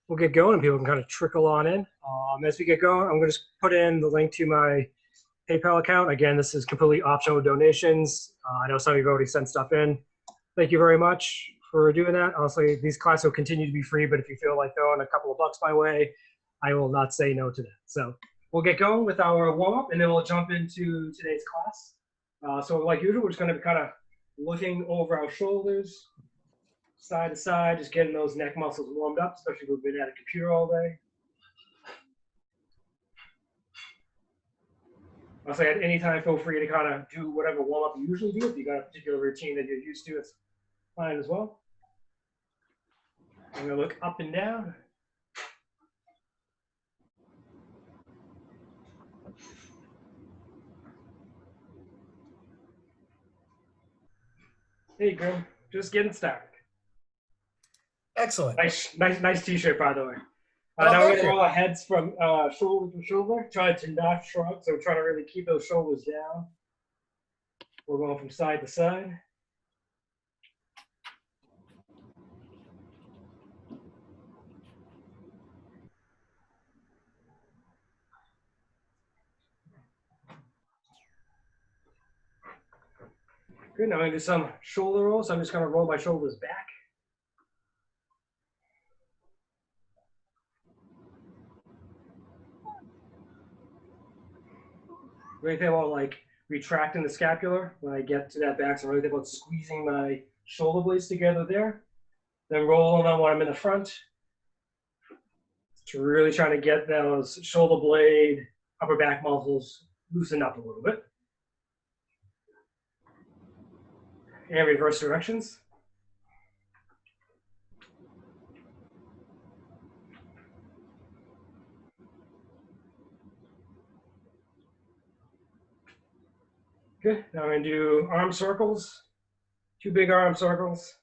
we'll get going and people can kind of trickle on in. As we get going, I'm going to just put in the link to my PayPal account. Again, this is completely optional donations. I know some of you have already sent stuff in. Thank you very much for doing that. Honestly, these classes will continue to be free, but if you feel like throwing a couple of bucks my way, I will not say no to that. So we'll get going with our warm-up, and then we'll jump into today's class. So like usual, we're just going to be kind of looking over our shoulders, side to side, just getting those neck muscles warmed up, especially if we've been at a computer all day. I'll say at any time, feel free to kind of do whatever warm-up you usually do. If you got a particular routine that you're used to, it's fine as well. I'm going to look up and down. Hey, Grim. Just getting started. Excellent. Nice T-shirt, by the way. Now we're going to roll our heads from shoulder to shoulder. Try to not shrug, so we're trying to really keep those shoulders down. We're going from side to side. Good, now I'm going to do some shoulder rolls. So I'm just going to roll my shoulders back. Really think about like retracting the scapular when I get to that back. So really think about squeezing my shoulder blades together there. Then rolling on when I'm in the front. To really trying to get those shoulder blade, upper back muscles loosen up a little bit. And reverse directions. Good. Now I'm going to do arm circles, 2 big arm circles.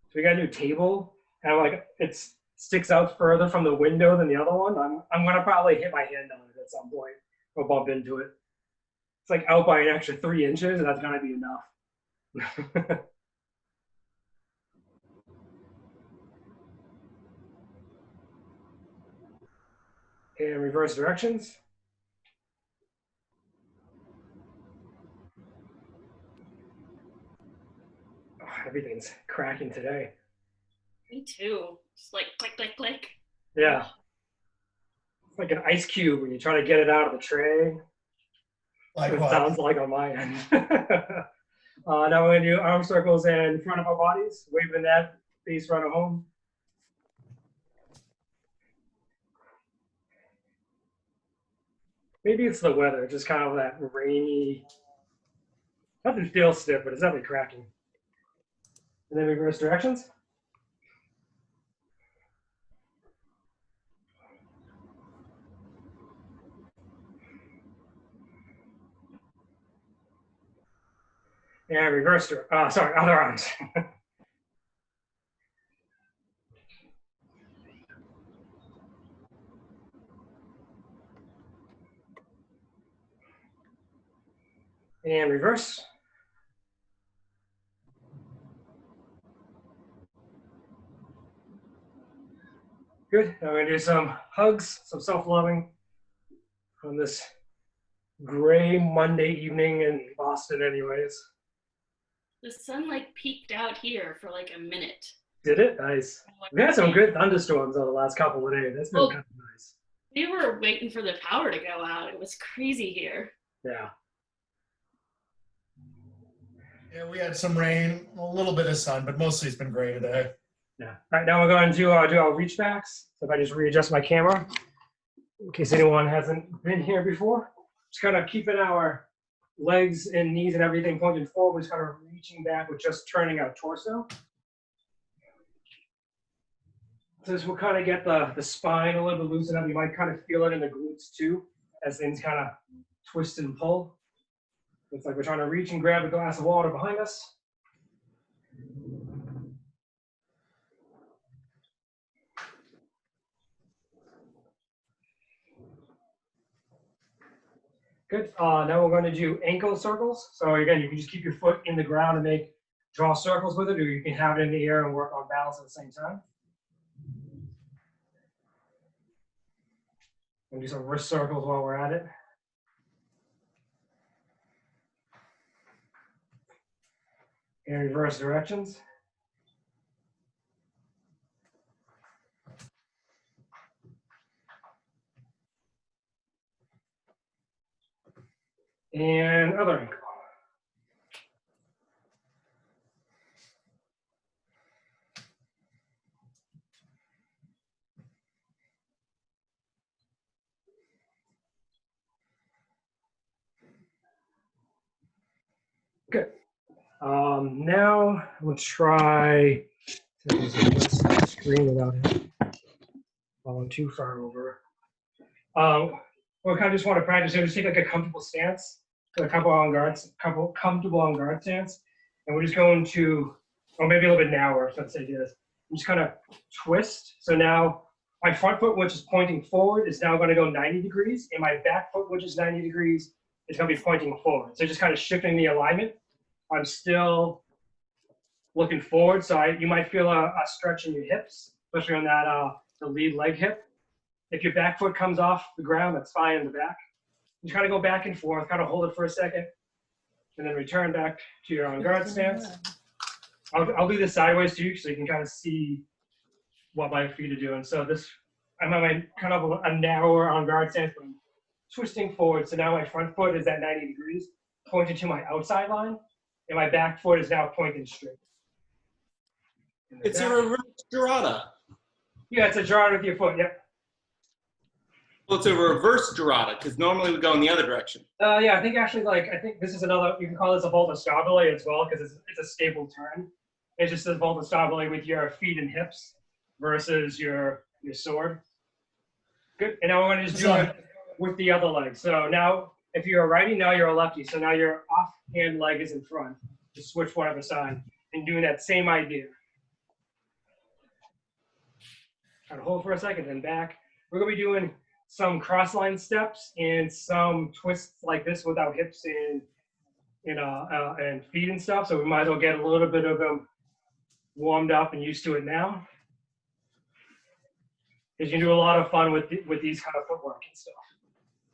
So we got a new table, and like it sticks out further from the window than the other one. I'm going to probably hit my hand on it at some point or bump into it. It's like out by an extra 3 inches, and that's going to be enough. And reverse directions. Everything's cracking today. Me too. Just like click, click, click. Yeah. It's like an ice cube when you try to get it out of the tray. Like it sounds like on my end. Now we're going to do arm circles in front of our bodies, waving that face right at home. Maybe it's the weather, just kind of that rainy. Nothing feels stiff, but it's definitely cracking. And then reverse directions. And reverse, sorry, other arms. And reverse. Good. Now we're going to do some hugs, some self-loving on this gray Monday evening in Boston anyways. The sun like peeked out here for like a minute. Did it? Nice. We've had some good thunderstorms over the last couple of days. That's been kind of nice. We were waiting for the power to go out. It was crazy here. Yeah. Yeah, we had some rain, a little bit of sun, but mostly it's been gray today. Yeah. All right, now we're going to do our reach backs. So if I just readjust my camera, in case anyone hasn't been here before, just kind of keeping our legs and knees and everything pointed forward, just kind of reaching back with just turning our torso. So this will kind of get the spine a little bit loosened up. You might kind of feel it in the glutes too, as things kind of twist and pull. It's like we're trying to reach and grab a glass of water behind us. Good. Now we're going to do ankle circles. So again, you can just keep your foot in the ground and draw circles with it, or you can have it in the air and work on balance at the same time. We'll do some wrist circles while we're at it. And reverse directions. And other ankle. Good. Now we'll try to screen without it falling too far over. We kind of just want to practice. Just take like a comfortable stance, a couple comfortable on guard stance, and we're just going to, or maybe a little bit narrower. So let's say this. I'm just kind of twist. So now my front foot, which is pointing forward, is now going to go 90 degrees, and my back foot, which is 90 degrees, is going to be pointing forward. So just kind of shifting the alignment. I'm still looking forward, so you might feel a stretch in your hips, especially on that the lead leg hip. If your back foot comes off the ground, that's fine in the back. You kind of go back and forth, kind of hold it for a second, and then return back to your on guard stance. I'll do this sideways too, so you can kind of see what my feet are doing. So this, I'm on my kind of a narrower on guard stance, but I'm twisting forward. So now my front foot is at 90 degrees, pointed to my outside line, and my back foot is now pointing straight. It's a reverse Girata. Yeah, it's a Girata with your foot, yep. Well, it's a reverse Girata, because normally we go in the other direction. Yeah, I think actually, I think this is another, you can call this a Volta Stabile as well, because it's a stable turn. It's just a Volta Stabile with your feet and hips versus your sword. Good, and now we're gonna just do it with the other leg. So now, if you're a righty, now you're a lefty. So now your off-hand leg is in front. Just switch whatever side and doing that same idea. Kind of hold for a second, then back. We're gonna be doing some cross-line steps and some twists like this without hips and feet and stuff. So we might as well get a little bit of them warmed up and used to it now. Because you can do a lot of fun with these kind of footwork and stuff.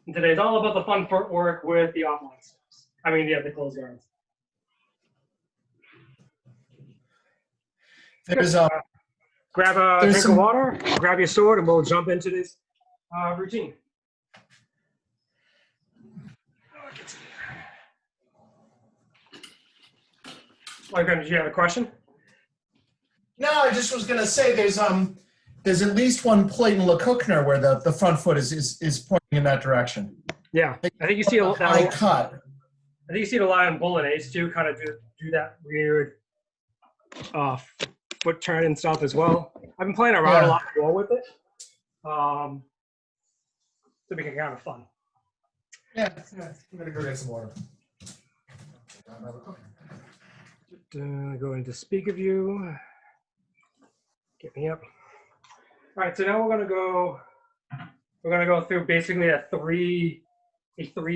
And today's all about the fun footwork with the offline steps. I mean, yeah, the closed guards. There's grab a drink of water, grab your sword, and we'll jump into this routine. Did you have a question? No, I just was gonna say there's at least one plate in LeCookner where the front foot is pointing in that direction. Yeah, I think you see a high cut. I think you see it a lot in Bolognese too. Kind of do that weird foot turn and stuff as well. I've been playing around a lot more with it. To make it kind of fun. Yeah, I'm gonna go get some water. Go into speaker view. Get me up. All right, so now we're gonna go through basically a three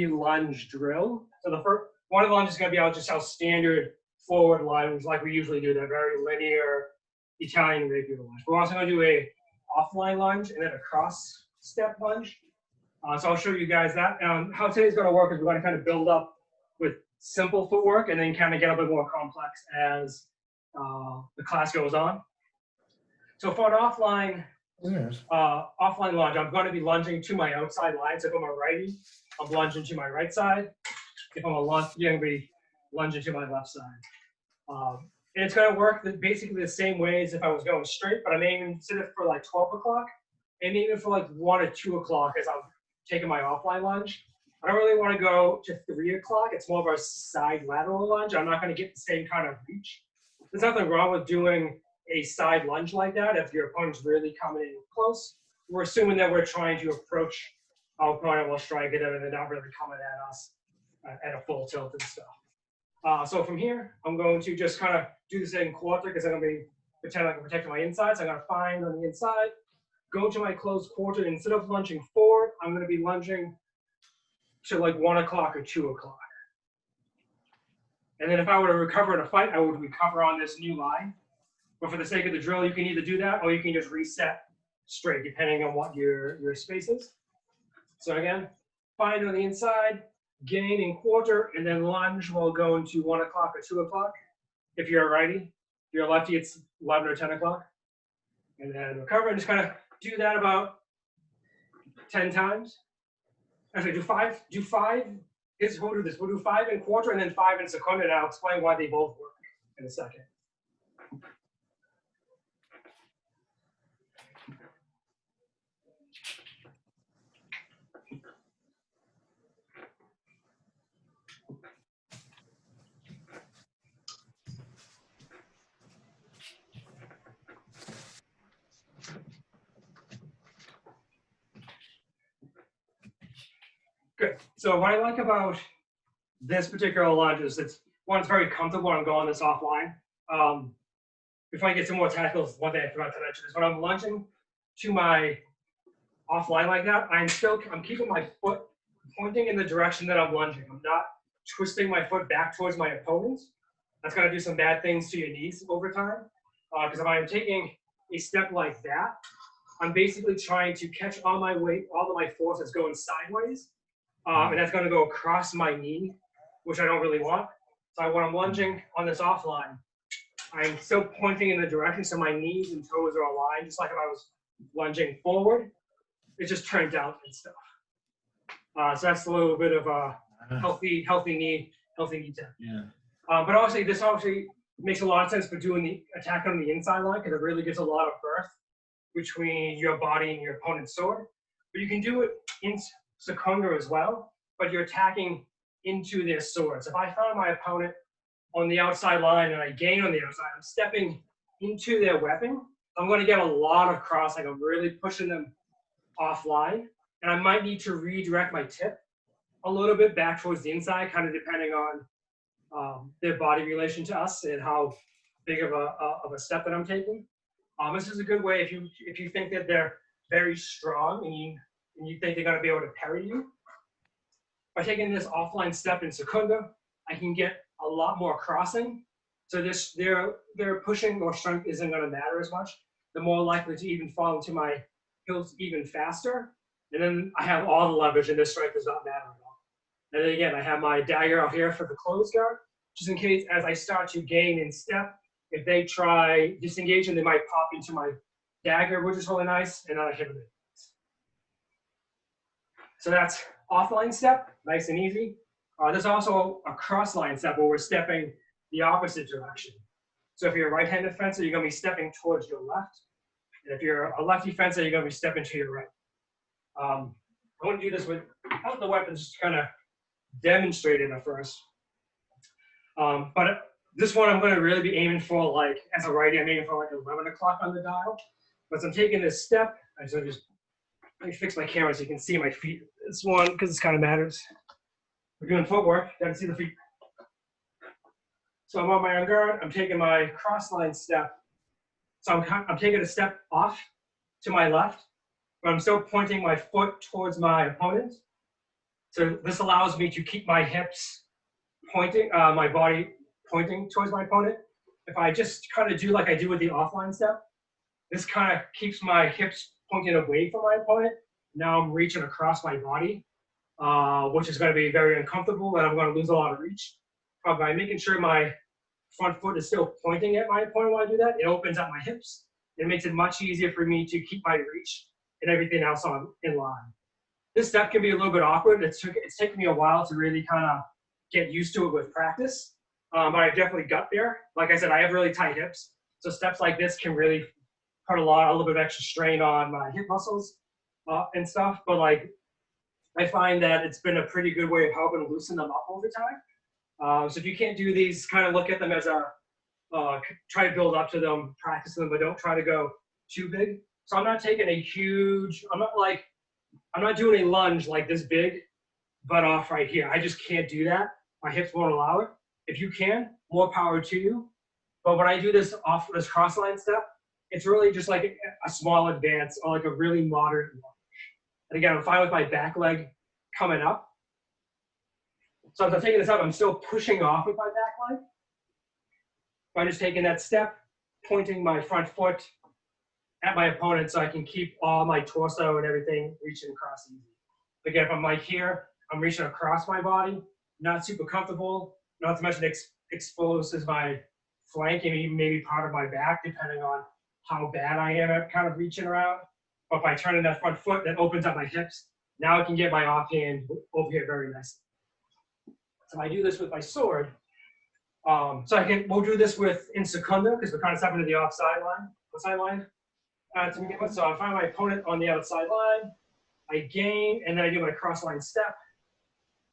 lunge drill. So the first one of the lunges is gonna be just our standard forward lunge, like we usually do, that very linear Italian Rapier lunge. We're also gonna do a offline lunge and then a cross step lunge. So I'll show you guys that. How today's gonna work is we're gonna kind of build up with simple footwork and then kind of get a bit more complex as the class goes on. So for an offline lunge, I'm going to be lunging to my outside line. So if I'm a righty, I'm lunging to my right side. If I'm a lefty, I'm going to be lunging to my left side. And it's going to work basically the same way as if I was going straight, but I'm aiming instead of for like 12 o'clock, and even for like 1 or 2 o'clock as I'm taking my offline lunge. I don't really want to go to 3 o'clock. It's more of a side lateral lunge. I'm not going to get the same kind of reach. There's nothing wrong with doing a side lunge like that if your opponent's really coming in close. We're assuming that we're trying to approach our opponent while striking them and they're not really coming at us at a full tilt and stuff. So from here, I'm going to just kind of do the same quarter because I'm going to be pretend like I'm protecting my inside. So I'm going to find on the inside, go to my closed quarter. And instead of lunging forward, I'm going to be lunging to like 1 o'clock or 2 o'clock. And then if I were to recover in a fight, I would recover on this new line. But for the sake of the drill, you can either do that or you can just reset straight, depending on what your space is. So again, find on the inside, gain in quarter, and then lunge will go into 1 o'clock or 2 o'clock. If you're a righty, if you're a lefty, it's 11 or 10 o'clock. And then recover and just kind of do that about 10 times. Actually, do five. We'll do this. We'll do 5 in quarter and then 5 in seconda, and I'll explain why they both work in a second. Good. So what I like about this particular lunge is it's very comfortable when I'm going this offline. Before I get to more tactical, one thing I forgot to mention is when I'm lunging to my offline like that, I'm keeping my foot pointing in the direction that I'm lunging. I'm not twisting my foot back towards my opponent. That's going to do some bad things to your knees over time. Because if I'm taking a step like that, I'm basically trying to catch all my weight, all of my force that's going sideways. And that's going to go across my knee, which I don't really want. So when I'm lunging on this offline, I'm still pointing in the direction so my knees and toes are aligned, just like if I was lunging forward. It just turns out and stuff. So that's a little bit of a healthy knee tap. Yeah. But obviously, this obviously makes a lot of sense for doing the attack on the inside line because it really gives a lot of berth between your body and your opponent's sword. But you can do it in Seconda as well, but you're attacking into their swords. If I found my opponent on the outside line and I gain on the outside, I'm stepping into their weapon. I'm going to get a lot of crossing. I'm really pushing them offline, and I might need to redirect my tip a little bit back towards the inside, kind of depending on their body relation to us and how big of a step that I'm taking. This is a good way if you think that they're very strong and you think they're going to be able to parry you. By taking this offline step in Seconda, I can get a lot more crossing. So their pushing or strength isn't going to matter as much. They're more likely to even fall into my heels even faster. And then I have all the leverage and this strength does not matter at all. And then again, I have my dagger out here for the close guard, just in case as I start to gain in step, if they try disengaging, they might pop into my dagger, which is really nice, and then I hit them. So that's offline step, nice and easy. There's also a cross line step where we're stepping the opposite direction. So if you're a right-handed fencer, you're going to be stepping towards your left. And if you're a lefty fencer, you're going to be stepping to your right. I want to do this without the weapons, just to kind of demonstrate it at first. But this one I'm going to really be aiming for, like, as a righty, I'm aiming for like 11 o'clock on the dial. But as I'm taking this step, let me fix my camera so you can see my feet. This one, because this kind of matters. We're doing footwork, you gotta see the feet. So I'm on my on guard, I'm taking my cross line step. So I'm taking a step off to my left, but I'm still pointing my foot towards my opponent. So this allows me to keep my hips pointing, my body pointing towards my opponent. If I just kind of do like I do with the offline step, this kind of keeps my hips pointing away from my opponent. Now I'm reaching across my body, which is going to be very uncomfortable, and I'm going to lose a lot of reach. But by making sure my front foot is still pointing at my opponent while I do that, it opens up my hips. It makes it much easier for me to keep my reach and everything else in line. This step can be a little bit awkward. It's taken me a while to really kind of get used to it with practice, but I definitely got there. Like I said, I have really tight hips, so steps like this can really put a little bit of extra strain on my hip muscles and stuff. But like, I find that it's been a pretty good way of helping loosen them up over time. So if you can't do these, kind of look at them as try to build up to them, practice them, but don't try to go too big. So I'm not taking a huge, I'm not doing a lunge like this big, butt off right here. I just can't do that. My hips won't allow it. If you can, more power to you. But when I do this cross line step, it's really just like a small advance or like a really moderate lunge. And again, I'm fine with my back leg coming up. So as I'm taking this up, I'm still pushing off with my back leg. By just taking that step, pointing my front foot at my opponent so I can keep all my torso and everything reaching across easy. Again, if I'm like here, I'm reaching across my body, not super comfortable, not to mention exposes my flank and even maybe part of my back, depending on how bad I am at kind of reaching around. But by turning that front foot, that opens up my hips. Now I can get my offhand over here very nicely. So I do this with my sword. We'll do this in Seconda, because we're kind of stepping to the outside line to begin with. So I find my opponent on the outside line, I gain, and then I do my cross line step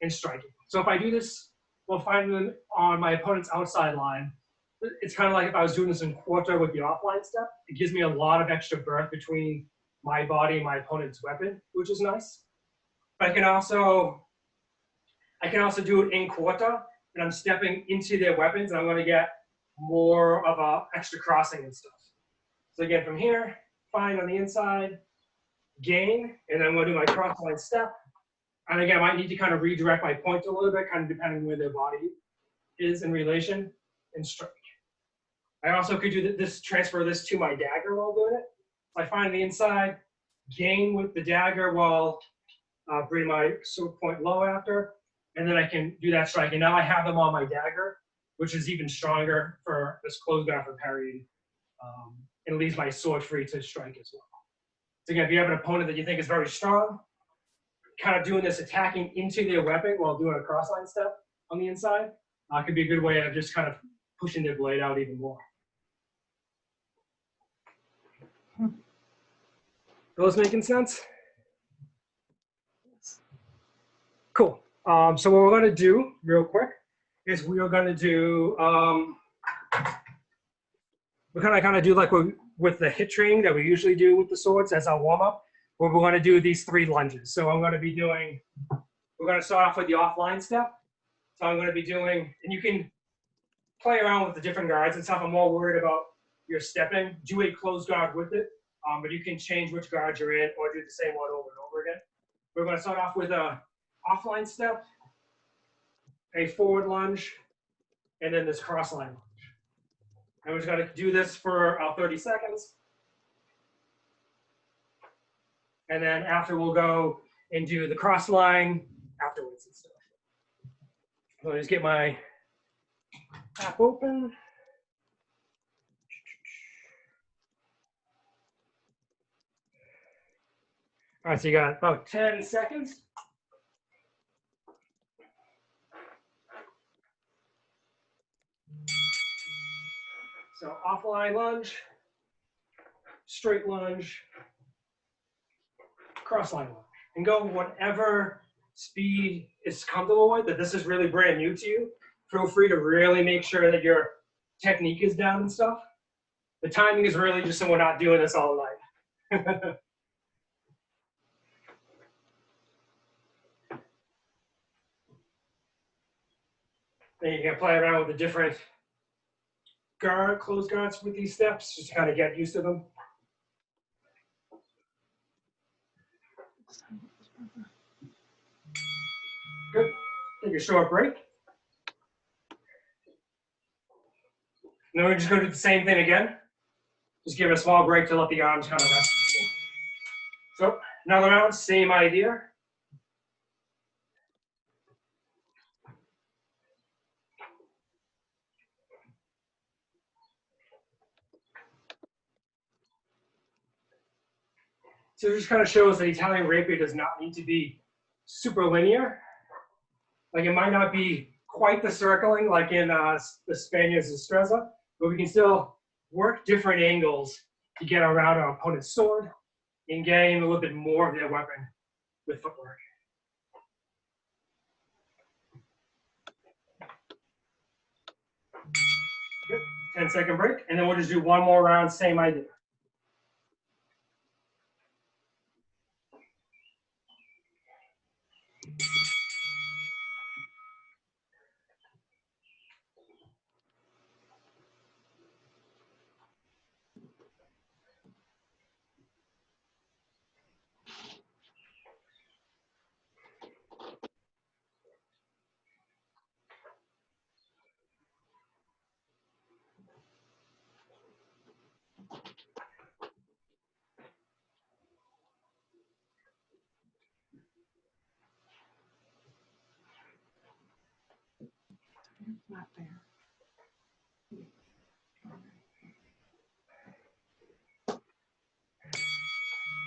and striking. So if I do this, we'll find them on my opponent's outside line. It's kind of like if I was doing this in quarter with the offline step. It gives me a lot of extra berth between my body and my opponent's weapon, which is nice. But I can also do it in quarter, and I'm stepping into their weapons, and I'm going to get more of a extra crossing and stuff. So again, from here, find on the inside, gain, and then I'm going to do my cross line step. And again, I might need to kind of redirect my point a little bit, kind of depending on where their body is in relation, and strike. I also could do this, transfer this to my dagger while doing it. So I find the inside, gain with the dagger while bring my sword point low after, and then I can do that strike. And now I have them on my dagger, which is even stronger for this closed guard for parrying. And it leaves my sword free to strike as well. So again, if you have an opponent that you think is very strong, kind of doing this attacking into their weapon while doing a crossline step on the inside could be a good way of just kind of pushing their blade out even more. Those making sense? Cool. So what we're going to do real quick is we are going to do, we're going to kind of do like with the hit training that we usually do with the swords as our warm up, where we're going to do these 3 lunges. So I'm going to be doing, we're going to start off with the offline step. So I'm going to be doing, and you can play around with the different guards and stuff. I'm more worried about your stepping. Do a closed guard with it, but you can change which guard you're in or do the same one over and over again. We're going to start off with a offline step, a forward lunge, and then this cross line lunge. And we're just going to do this for 30 seconds. And then after we'll go and do the cross line afterwards and stuff. So let me just get my app open. All right, so you got about 10 seconds. So offline lunge, straight lunge, cross line lunge, and go whatever speed is comfortable with. That this is really brand new to you. Feel free to really make sure that your technique is down and stuff. The timing is really just so we're not doing this all night. Then you can play around with the different closed guards with these steps, just to kind of get used to them. Good. Take a short break. And then we're just going to do the same thing again. Just give it a small break to let the arms kind of rest. So another round, same idea. So it just kind of shows that Italian Rapier does not need to be super linear. Like it might not be quite the circling like in the Spaniard's Destreza, but we can still work different angles to get around our opponent's sword and gain a little bit more of their weapon with footwork. Good. 10-second break, and then we'll just do one more round, same idea.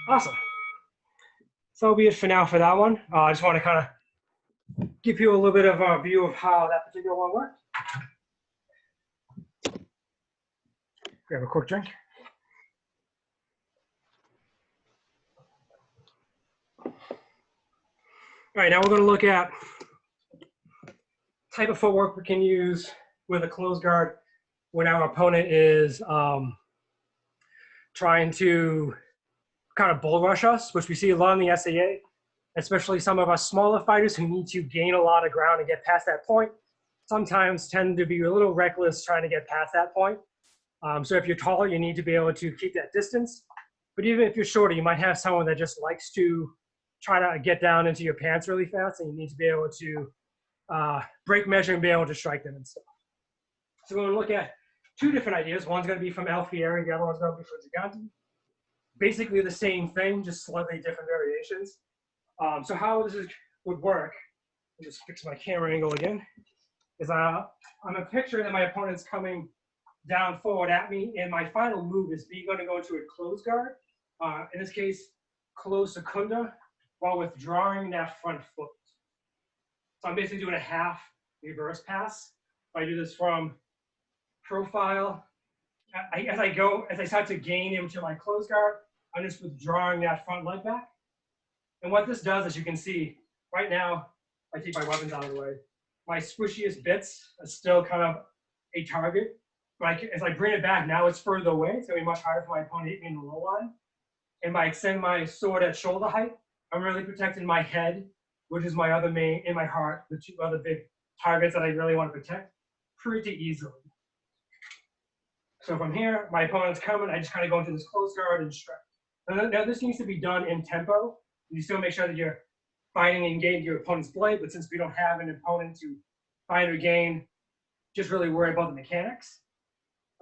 Awesome. So that'll be it for now for that one. I just want to kind of give you a little bit of a view of how that particular one worked. Grab a quick drink. All right, now we're going to look at type of footwork we can use with a closed guard when our opponent is trying to kind of bull rush us, which we see a lot in the SAA, especially some of us smaller fighters who need to gain a lot of ground and get past that point. Sometimes tend to be a little reckless trying to get past that point. So if you're taller, you need to be able to keep that distance. But even if you're shorter, you might have someone that just likes to try to get down into your pants really fast, and you need to be able to break measure and be able to strike them and stuff. So we're going to look at two different ideas. One's going to be from Alfieri, the other one's going to be from Seconda. Basically the same thing, just slightly different variations. So how this would work, I'll just fix my camera angle again, is I'm a picture that my opponent's coming down forward at me, and my final move is going to go into a closed guard. In this case, close Seconda, while withdrawing that front foot. So I'm basically doing a half reverse pass. I do this from profile. As I start to gain into my closed guard, I'm just withdrawing that front leg back. And what this does, as you can see, right now, I take my weapons out of the way. My squishiest bits are still kind of a target. But as I bring it back, now it's further away. It's going to be much harder for my opponent to hit me in the low line. And by extending my sword at shoulder height, I'm really protecting my head, which is my other main, in my heart, the two other big targets that I really want to protect pretty easily. So from here, my opponent's coming, I just kind of go into this close guard and strike. Now this needs to be done in tempo. You still make sure that you're finding and gaining your opponent's blade, but since we don't have an opponent to find or gain, just really worry about the mechanics.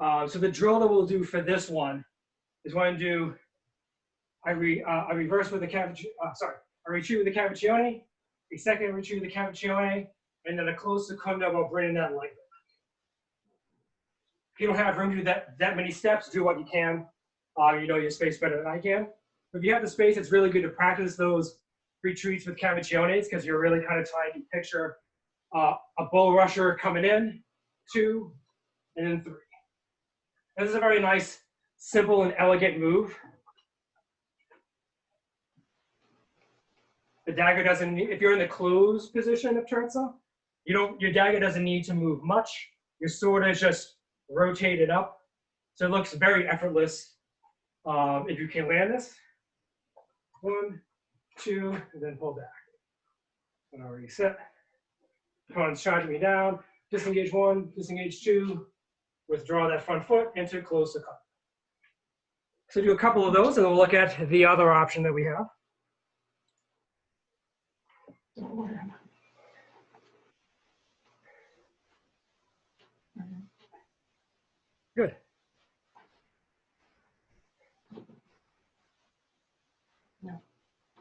So the drill that we'll do for this one is when I do, I reverse with the I retreat with the caviccione, a second retreat with the caviccione, and then a close Seconda while bringing that leg back. If you don't have room to do that many steps, do what you can. You know your space better than I can. But if you have the space, it's really good to practice those retreats with cavicciones because you're really kind of trying to picture a bull rusher coming in, 2, and then 3. This is a very nice, simple, and elegant move. The dagger doesn't need, if you're in the closed position of terza, your dagger doesn't need to move much. Your sword is just rotated up. So it looks very effortless if you can land this. 1, 2, and then pull back. And already set. Opponent's charging me down. Disengage 1, disengage 2, withdraw that front foot into close Seconda. So do a couple of those, and we'll look at the other option that we have. Good.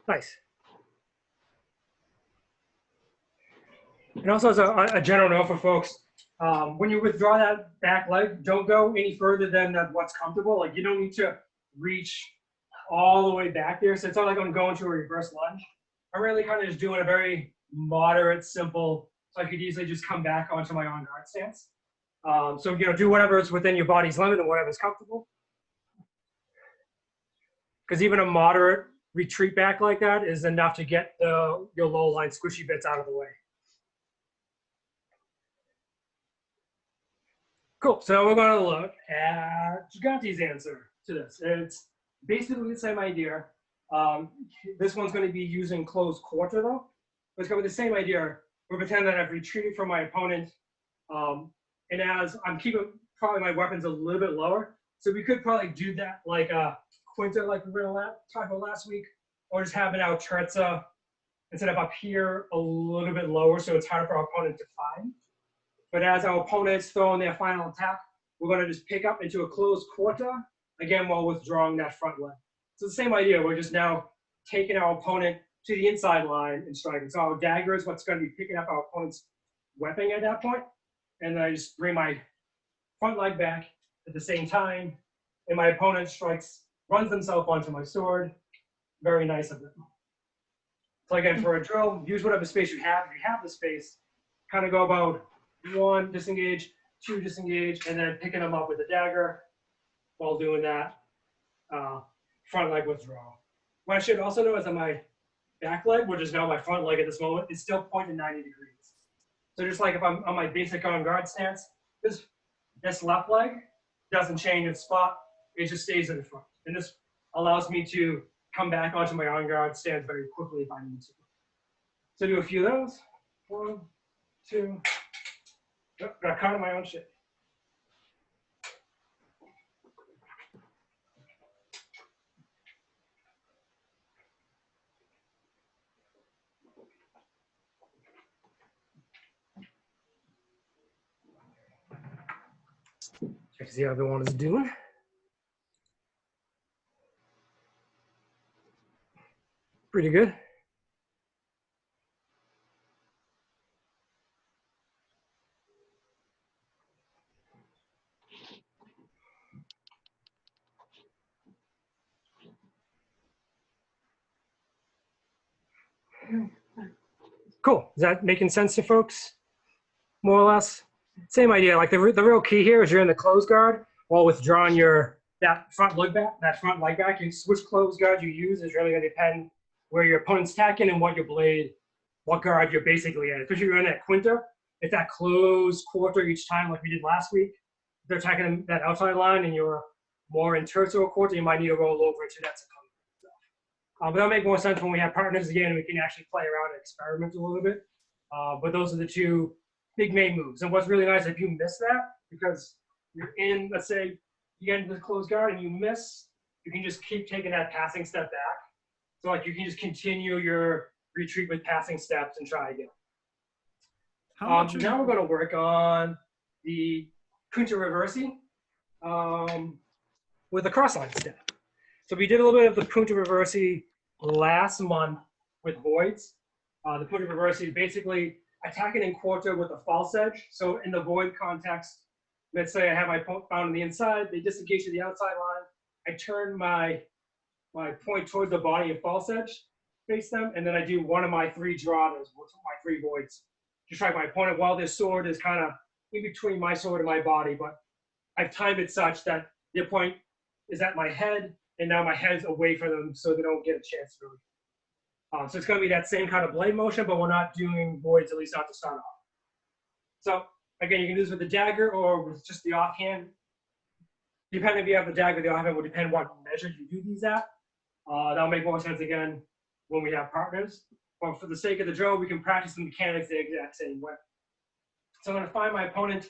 Nice. And also as a general note for folks, when you withdraw that back leg, don't go any further than what's comfortable. Like you don't need to reach all the way back there. So it's not like I'm going to a reverse lunge. I'm really kind of just doing a very moderate, simple, so I could easily just come back onto my on guard stance. So, do whatever is within your body's limit and whatever's comfortable. Because even a moderate retreat back like that is enough to get your low line squishy bits out of the way. Cool, so we're gonna look at Giganti's answer to this. It's basically the same idea. This one's gonna be using closed quarter though. It's gonna be the same idea. We're pretending that I've retreated from my opponent. And as I'm keeping probably my weapons a little bit lower. So we could probably do that like a Quinta like we were going to talk about last week, or just have it out terza instead of up here a little bit lower so it's harder for our opponent to find. But as our opponent's throwing their final attack, we're going to just pick up into a closed quarter, again while withdrawing that front leg. So the same idea, we're just now taking our opponent to the inside line and striking. So our dagger is what's going to be picking up our opponent's weapon at that point. And then I just bring my front leg back at the same time, and my opponent runs himself onto my sword, very nice of them. So again, for a drill, use whatever space you have. If you have the space, kind of go about 1, disengage, 2, disengage, and then picking them up with the dagger while doing that front leg withdrawal. What I should also know is that my back leg, which is now my front leg at this moment, is still pointed 90 degrees. So just like if I'm on my basic on guard stance, this left leg doesn't change its spot. It just stays in the front. And this allows me to come back onto my on guard stance very quickly if I need to. So do a few of those. 1, 2. Oh, got caught in my own shit. Check to see how everyone is doing. Pretty good. Cool. Is that making sense to folks? More or less? Same idea. Like the real key here is you're in the closed guard while withdrawing that front leg back. Which closed guard you use is really going to depend where your opponent's attacking and what guard you're basically in. Especially if you're in that quinta, it's that closed quarter each time like we did last week. If they're attacking that outside line and you're more in terzo quarter, you might need to roll over to that second. But that'll make more sense when we have partners again and we can actually play around and experiment a little bit. But those are the two big main moves. And what's really nice, if you miss that, because you're in, let's say, you get into the closed guard and you miss, you can just keep taking that passing step back. So like you can just continue your retreat with passing steps and try again. Now we're going to work on the Punta Reversi with a cross-line step. So we did a little bit of the Punta Reversi last month with voids. The Punta Reversi is basically attacking in quarter with a false edge. So in the void context, let's say I have my point found on the inside, they disengage to the outside line. I turn my point towards the body of false edge, face them, and then I do one of my 3 Giratas, my 3 voids, to strike my opponent while this sword is kind of in between my sword and my body. But I've timed it such that the point is at my head, and now my head's away from them so they don't get a chance to really. So it's going to be that same kind of blade motion, but we're not doing voids, at least not to start off. So again, you can do this with the dagger or with just the offhand. Depending if you have the dagger, the offhand will depend what measure you do these at. That'll make more sense again when we have partners. But for the sake of the drill, we can practice the mechanics the exact same way. So I'm going to find my opponent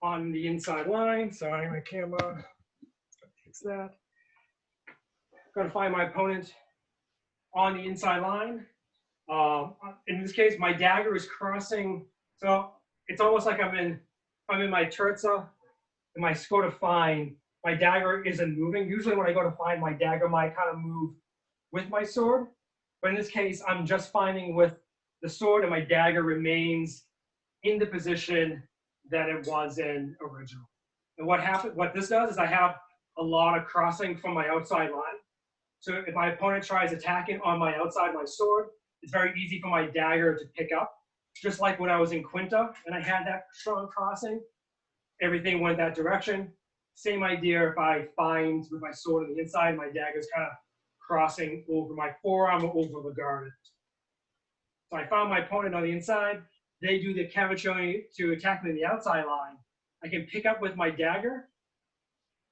on the inside line. Sorry, my camera. Fix that. I'm going to find my opponent on the inside line. In this case, my dagger is crossing. So it's almost like I'm in my terza, and my go to find, my dagger isn't moving. Usually when I go to find, my dagger might kind of move with my sword. But in this case, I'm just finding with the sword, and my dagger remains in the position that it was in original. And what this does is I have a lot of crossing from my outside line. So if my opponent tries attacking on my outside, my sword, it's very easy for my dagger to pick up. Just like when I was in Quinta and I had that strong crossing, everything went that direction. Same idea if I find with my sword on the inside, my dagger's kind of crossing over my forearm or over the guard. So I found my opponent on the inside. They do the cavacho to attack me in the outside line. I can pick up with my dagger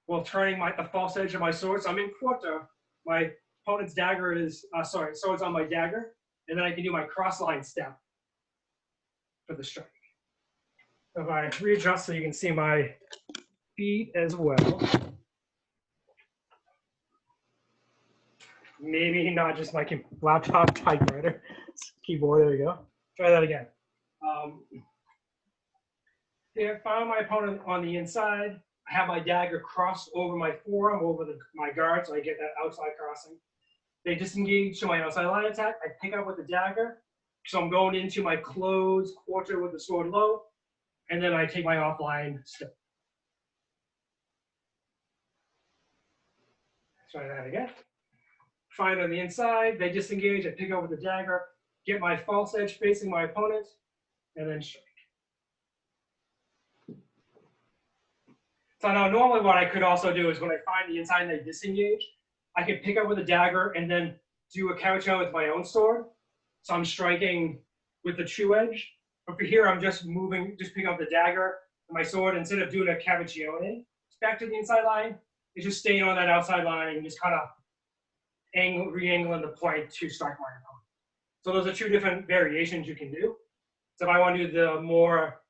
while turning the false edge of my sword. So I'm in quarter. My opponent's dagger is, sword's on my dagger. And then I can do my cross line step for the strike. If I readjust so you can see my feet as well. Maybe not just my laptop typewriter, keyboard, there you go. Try that again. Here, found my opponent on the inside. I have my dagger crossed over my forearm, over my guard, so I get that outside crossing. They disengage to my outside line attack. I pick up with the dagger. So I'm going into my closed quarter with the sword low, and then I take my offline step. Try that again. find on the inside, they disengage, I pick up with the dagger, get my false edge facing my opponent, and then strike. So now normally what I could also do is when I find the inside and they disengage, I can pick up with a dagger and then do a cavachon with my own sword. So I'm striking with the true edge. But for here, I'm just moving, just picking up the dagger and my sword. Instead of doing a cavachon back to the inside line, it's just staying on that outside line and just kind of re-angling the point to strike my opponent. So those are two different variations you can do. So if I want to do the more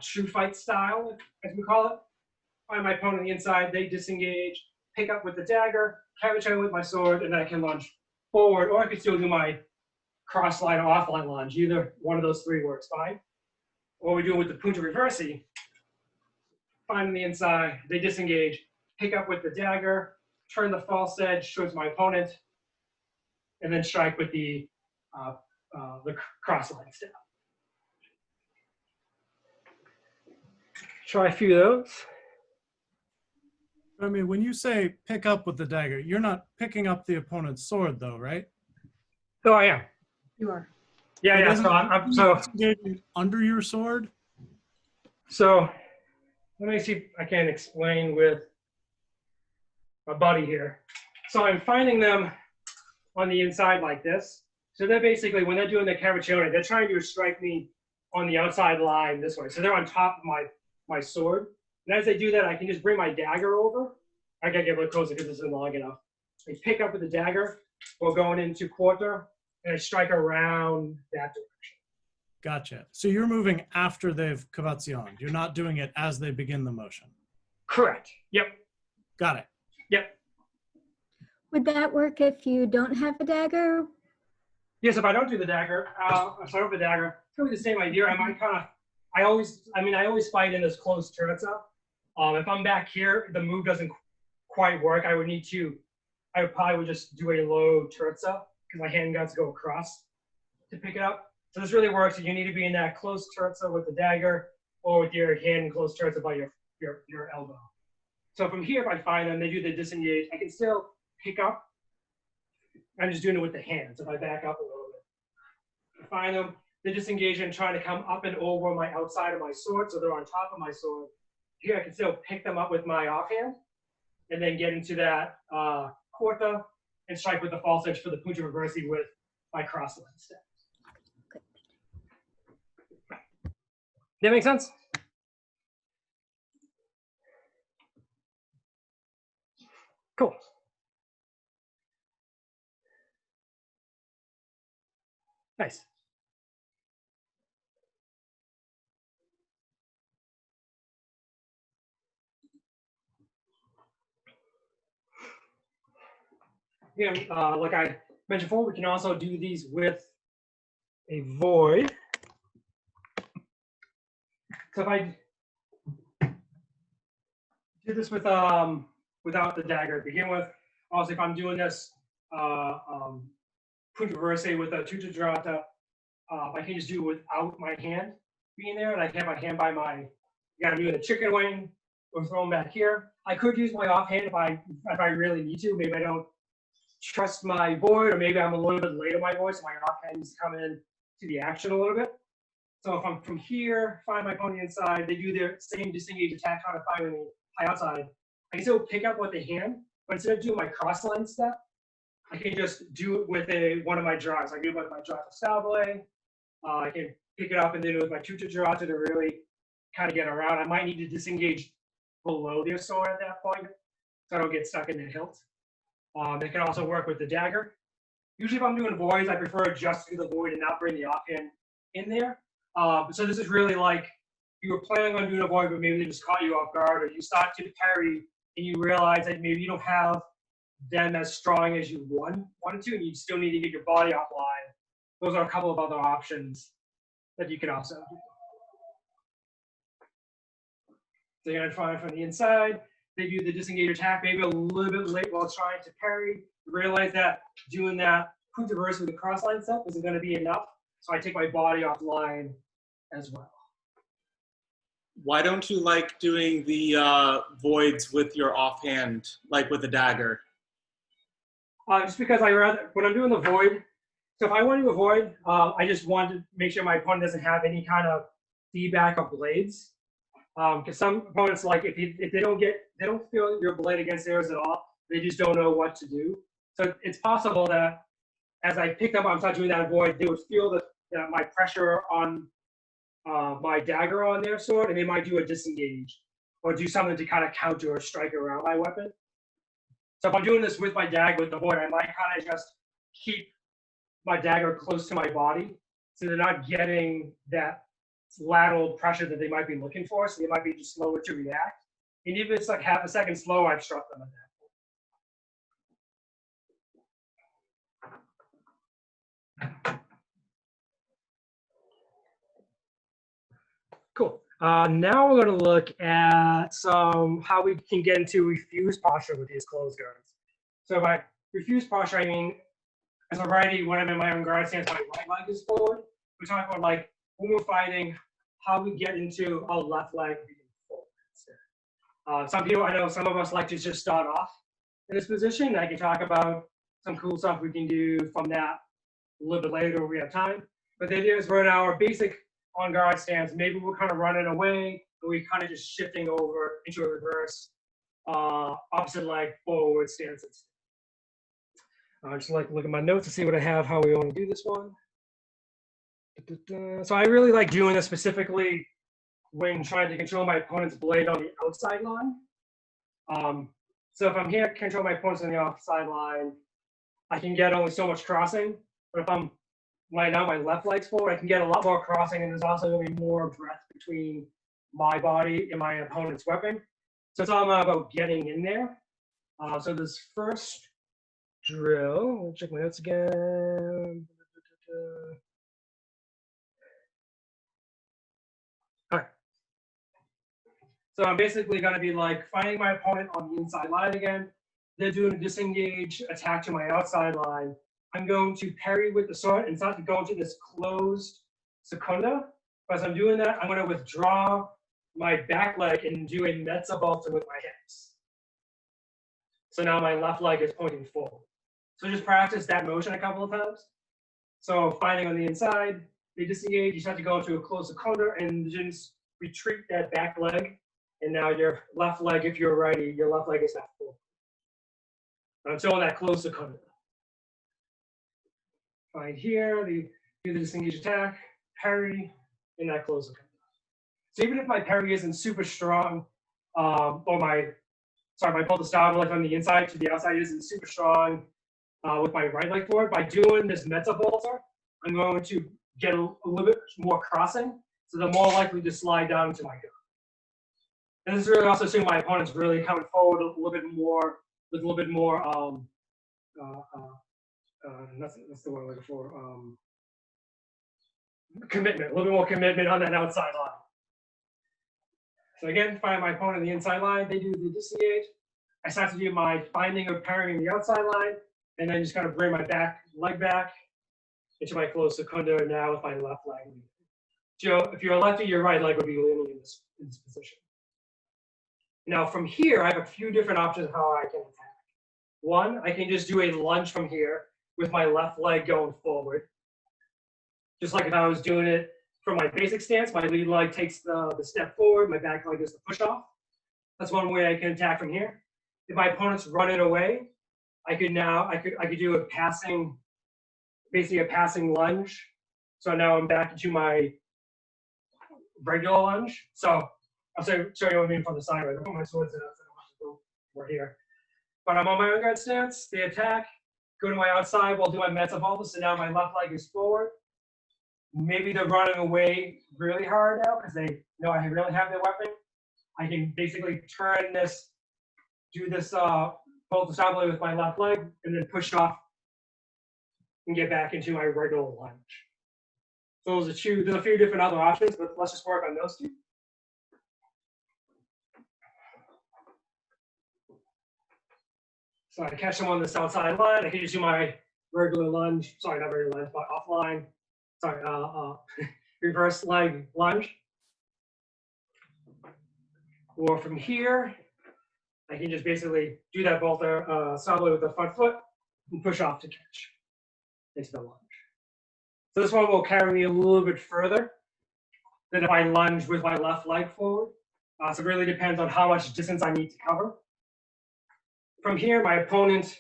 true fight style, as we call it, find my opponent on the inside, they disengage, pick up with the dagger, cavachon with my sword, and then I can lunge forward, or I could still do my cross line or off line lunge. Either one of those three works fine. Or we do it with the Punta Reversi. Find on the inside, they disengage, pick up with the dagger, turn the false edge towards my opponent, and then strike with the cross line step. Try a few of those. I mean, when you say pick up with the dagger, you're not picking up the opponent's sword, though, right? Oh, I am. You are. Yeah, But yeah. isn't So I'm so disengaging under your sword. so. Let me see if I can explain with my buddy here. So I'm finding them on the inside like this. So they're basically, when they're doing the cavachon, they're trying to strike me on the outside line this way. So they're on top of my sword. And as they do that, I can just bring my dagger over. I gotta get a little closer because this isn't long enough. I pick up with the dagger while going into quarter, and I strike around that direction. Gotcha. So you're moving after they've cavazione. You're not doing it as they begin the motion. Correct. Yep. Got it. Yep. Would that work if you don't have a dagger? Yes, if I don't do the dagger, I start with the dagger. It's really the same idea. I might kind of, I always fight in this closed terza. If I'm back here, the move doesn't quite work. I probably would just do a low terza because my hand got to go across to pick it up. So this really works. You need to be in that closed terza with the dagger or with your hand in closed terza by your elbow. So from here, if I find them, they do the disengage. I can still pick up. I'm just doing it with the hands. If I back up a little bit, I find them, they disengage and trying to come up and over my outside of my sword, so they're on top of my sword. Here, I can still pick them up with my offhand, and then get into that quarta and strike with the false edge for the Punta Reversi with my cross line step. That make sense? Cool. Nice. Yeah, like I mentioned before, we can also do these with a void. So if I do this with without the dagger to begin with, also if I'm doing this Punta Reversi with a tuta girata, I can just do it without my hand being there, and I can have my hand by my, I'm doing a chicken wing or throw them back here. I could use my offhand if I really need to. Maybe I don't trust my void, or maybe I'm a little bit late on my void, so my offhand needs to come in to the action a little bit. So if I'm from here, find my opponent inside, they do their same disengage attack, trying to find me high outside. I can still pick up with the hand, but instead of doing my cross line step, I can just do it with one of my draws. I can do it with my Girata Stabile. I can pick it up and then with my tuta girata to really kind of get around. I might need to disengage below their sword at that point, so I don't get stuck in the hilt. It can also work with the dagger. Usually if I'm doing voids, I prefer just to do the void and not bring the offhand in there. So this is really like you were planning on doing a void, but maybe they just caught you off guard, or you start to parry and you realize that maybe you don't have them as strong as you wanted to, and you still need to get your body offline. Those are a couple of other options that you can also do. So you're gonna try from the inside. They do the disengage attack maybe a little bit late while trying to parry. Realize that doing that Punta Reversi with the cross line step isn't going to be enough, so I take my body offline as well. Why don't you like doing the voids with your offhand, like with a dagger? Just because when I'm doing the void, so if I want to avoid, I just want to make sure my opponent doesn't have any kind of feedback of blades. Because some opponents, like if they don't feel your blade against theirs at all, they just don't know what to do. So it's possible that as I pick them up, I'm start doing that void, they would feel that my pressure on my dagger on their sword, and they might do a disengage or do something to kind of counter or strike around my weapon. So if I'm doing this with my dagger with the void, I might kind of just keep my dagger close to my body, so they're not getting that lateral pressure that they might be looking for, so they might be just slower to react. And even if it's like half a second slow, I've struck them at that. Cool. Now we're going to look at how we can get into refuse posture with these closed guards. So by refuse posture, I mean, as a righty, when I'm in my own guard stance, my right leg is forward. We're talking about like when we're fighting, how we get into a left leg being forward instead. Some people, I know some of us like to just start off in this position. I can talk about some cool stuff we can do from that a little bit later when we have time. But the idea is we're in our basic on guard stance. Maybe we're kind of running away, and we're kind of just shifting over into a reverse, opposite leg forward stance. Just like look at my notes to see what I have, how we want to do this one. So I really like doing this specifically when trying to control my opponent's blade on the outside line. So if I'm here to control my opponents on the outside line, I can get only so much crossing. But if I'm right now my left leg's forward, I can get a lot more crossing, and there's also going to be more breadth between my body and my opponent's weapon. So it's all about getting in there. So this first drill, let me check my notes again. All right. So I'm basically going to be like finding my opponent on the inside line again. They're doing a disengage attack to my outside line. I'm going to parry with the sword and start to go into this closed Seconda. As I'm doing that, I'm going to withdraw my back leg and do a Mezza Volta with my hips. So now my left leg is pointing forward. So just practice that motion a couple of times. So finding on the inside, they disengage, you start to go into a closed Seconda and just retreat that back leg. And now your left leg, if you're righty, your left leg is not forward. Until that closed Seconda. Find here, do the disengage attack, parry, and that close Seconda. So even if my parry isn't super strong, or my Volta Stabile on the inside to the outside isn't super strong with my right leg forward, by doing this Mezza Volta, I'm going to get a little bit more crossing, so they're more likely to slide down into my gun. And this is really also assuming my opponent's really coming forward a little bit more, with a little bit more, that's the word I'm looking for, commitment, a little bit more commitment on that outside line. So again, find my opponent on the inside line, they do the disengage. I start to do my finding or parrying the outside line, and then just kind of bring my leg back into my close Seconda now with my left leg. Joe, if you're a lefty, your right leg would be leaning in this position. Now from here, I have a few different options of how I can attack. One, I can just do a lunge from here with my left leg going forward. Just like if I was doing it from my basic stance, my lead leg takes the step forward, my back leg does the push off. That's one way I can attack from here. If my opponent's running away, I could do a passing, basically a passing lunge. So now I'm back into my regular lunge. So I'll show you what I mean from the side. Right? I put my swords in, so I don't have to go over here. But I'm on my own guard stance. They attack, go to my outside while doing my Mezza Volta. So now my left leg is forward. Maybe they're running away really hard now because they know I really have their weapon. I can basically turn this, do this Volta Stabile with my left leg, and then push off and get back into my regular lunge. So there's a few different other options, but let's just work on those two. So I catch them on this outside line. I can just do my regular lunge. Sorry, not regular lunge, but offline. Sorry, reverse leg lunge. Or from here, I can just basically do that Volta Stabile with the front foot, and push off to catch into the lunge. So this one will carry me a little bit further than if I lunge with my left leg forward. So it really depends on how much distance I need to cover. From here, my opponent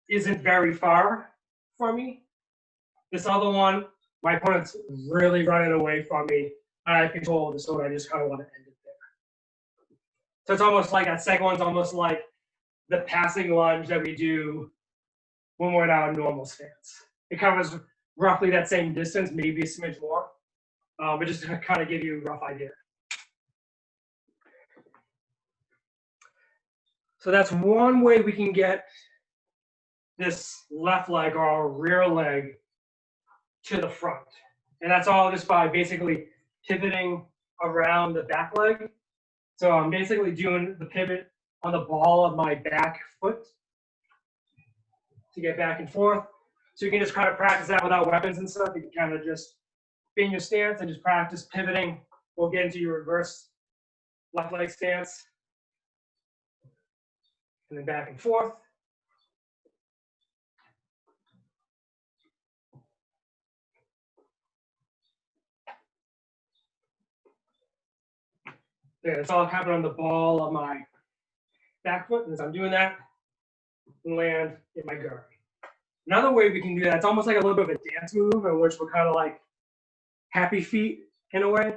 isn't very far from me. This other one, my opponent's really running away from me. I have control of the sword. I just kind of want to end it there. So it's almost like that second one's almost like the passing lunge that we do when we're in our normal stance. It covers roughly that same distance, maybe a smidge more, but just to kind of give you a rough idea. So that's one way we can get this left leg or our rear leg to the front. And that's all just by basically pivoting around the back leg. So I'm basically doing the pivot on the ball of my back foot to get back and forth. So you can just kind of practice that without weapons and stuff. You can kind of just be in your stance and just practice pivoting. We'll get into your reverse left leg stance. And then back and forth. There, it's all happening on the ball of my back foot. And as I'm doing that, land in my gurney. Another way we can do that, it's almost like a little bit of a dance move in which we're kind of like happy feet in a way.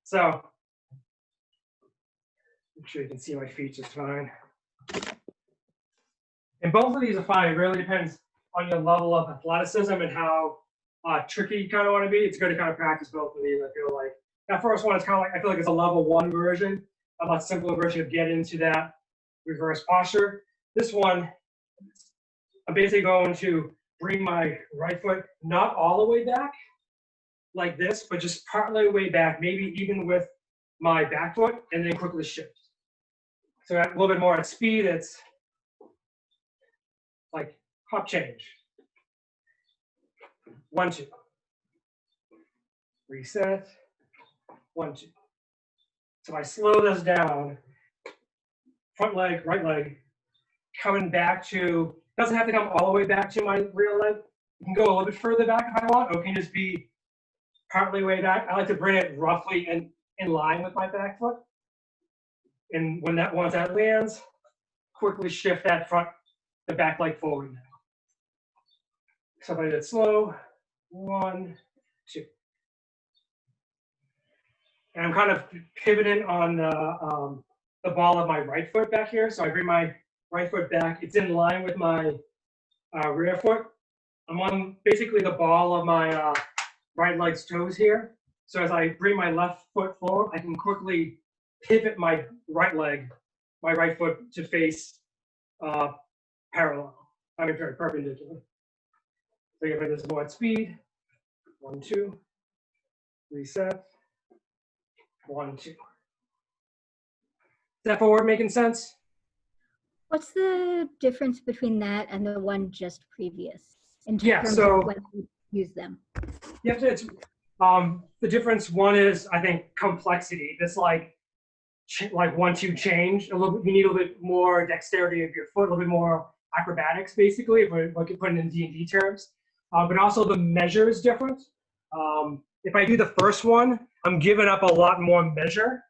So make sure you can see my feet just fine. And both of these are fine. It really depends on your level of athleticism and how tricky you kind of want to be. It's good to kind of practice both of these. I feel like that first one is kind of like, I feel like it's a level 1 version, a much simpler version of get into that reverse posture. This one, I'm basically going to bring my right foot not all the way back like this, but just partly way back, maybe even with my back foot, and then quickly shift. So a little bit more at speed, it's like hop change. 1, 2. Reset. 1, 2. So I slow this down, front leg, right leg, coming back to, doesn't have to come all the way back to my rear leg. You can go a little bit further back if I want, or it can just be partly way back. I like to bring it roughly in line with my back foot. And once that lands, quickly shift that the back leg forward now. So if I did it slow, 1, 2. And I'm kind of pivoting on the ball of my right foot back here. So I bring my right foot back. It's in line with my rear foot. I'm on basically the ball of my right leg's toes here. So as I bring my left foot forward, I can quickly pivot my right leg, my right foot to face parallel. I mean, very perpendicular. So if I do this more at speed, 1, 2, reset, 1, 2. Is that forward making sense? What's the difference between that and the one just previous in terms Yeah, so of when you use them? you have to, the difference, one is, I think, complexity. This like 1, 2 change, a little bit, you need a little bit more dexterity of your foot, a little bit more acrobatics, basically, if we're putting in D&D terms. But also the measure is different. If I do the first one, I'm giving up a lot more measure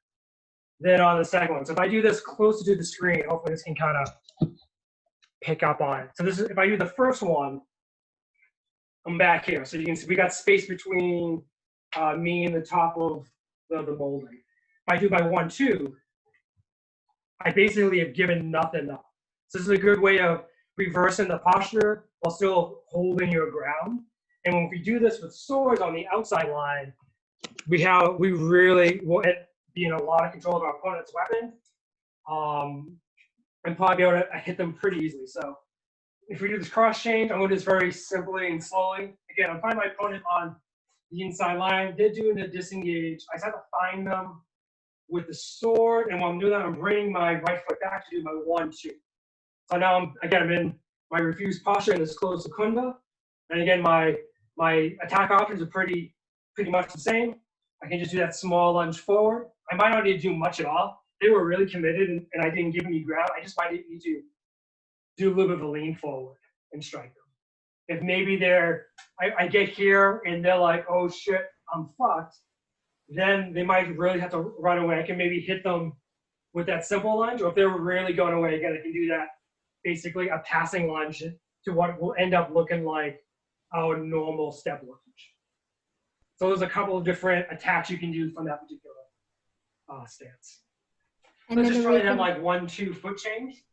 than on the second one. So if I do this closer to the screen, hopefully this can kind of pick up on it. So this is, if I do the first one, I'm back here. So you can see we got space between me and the top of the molding. If I do my 1, 2, I basically have given nothing up. So this is a good way of reversing the posture while still holding your ground. And when we do this with swords on the outside line, we really will be in a lot of control of our opponent's weapon, and probably be able to hit them pretty easily. So if we do this cross change, I'm going to do this very simply and slowly. Again, I'm finding my opponent on the inside line. They're doing the disengage. I just have to find them with the sword, and while I'm doing that, I'm bringing my right foot back to do my 1, 2. So now I'm in my refused posture in this closed Seconda. And again, my attack options are pretty much the same. I can just do that small lunge forward. I might not need to do much at all. They were really committed and I didn't give any ground. I just might need to do a little bit of a lean forward and strike them. If maybe I get here and they're like, oh shit, I'm fucked, then they might really have to run away. I can maybe hit them with that simple lunge, or if they're really going away, again, I can do that, basically a passing lunge to what will end up looking like our normal step lunge. So there's a couple of different attacks you can do from that particular stance. And Let's then just the try reason- that like 1-2 foot change.